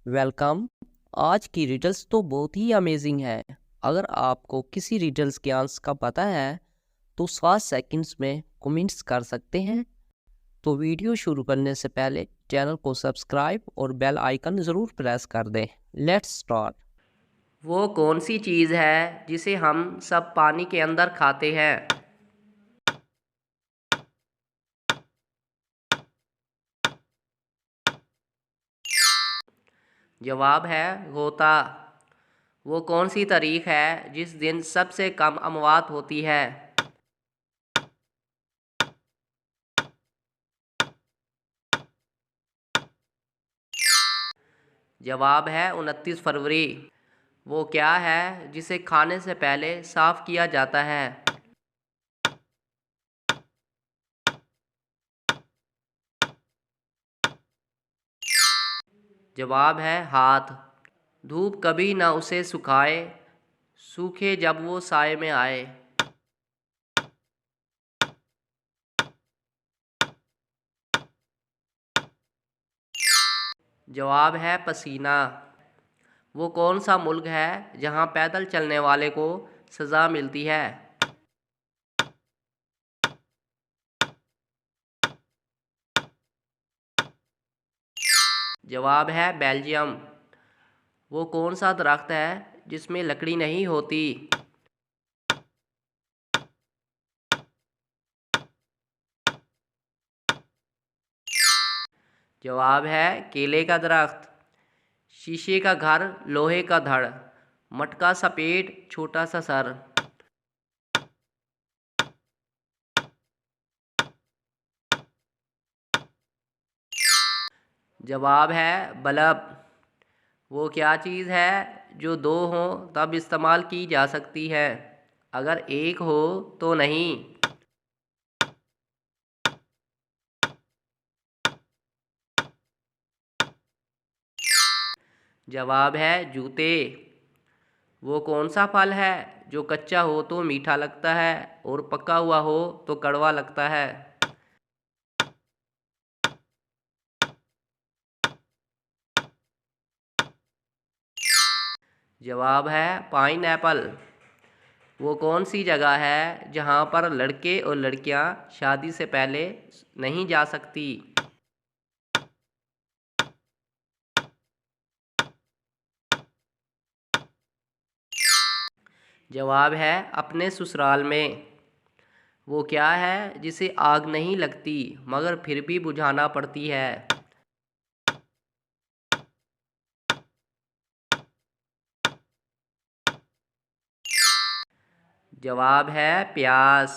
Welcome. आज की riddles तो बहुत ही अमेजिंग है। अगर आपको किसी रिडल्स के आंसर का पता है तो 7 सेकंड्स में कमेंट्स कर सकते हैं। तो वीडियो शुरू करने से पहले चैनल को सब्सक्राइब और बेल आइकन ज़रूर प्रेस कर दें। Let's start. वो कौन सी चीज़ है जिसे हम सब पानी के अंदर खाते हैं? जवाब है गोता। वो कौन सी तारीख है जिस दिन सबसे कम अमवात होती है? जवाब है 29 फरवरी। वो क्या है जिसे खाने से पहले साफ किया जाता है? जवाब है हाथ। धूप कभी ना उसे सुखाए, सूखे जब वो साए में आए। जवाब है पसीना। वो कौन सा मुल्क है जहाँ पैदल चलने वाले को सज़ा मिलती है? जवाब है बेल्जियम। वो कौन सा दरख्त है जिसमें लकड़ी नहीं होती? जवाब है केले का दरख्त। शीशे का घर, लोहे का धड़, मटका सा पेट, छोटा सा सर। जवाब है बल्ब। वो क्या चीज़ है जो दो हों तब इस्तेमाल की जा सकती है, अगर एक हो तो नहीं? जवाब है जूते। वो कौन सा फल है जो कच्चा हो तो मीठा लगता है और पका हुआ हो तो कड़वा लगता है? जवाब है पाइनएप्पल। वो कौन सी जगह है जहाँ पर लड़के और लड़कियाँ शादी से पहले नहीं जा सकती? जवाब है अपने ससुराल में। वो क्या है जिसे आग नहीं लगती मगर फिर भी बुझाना पड़ती है? जवाब है प्यास।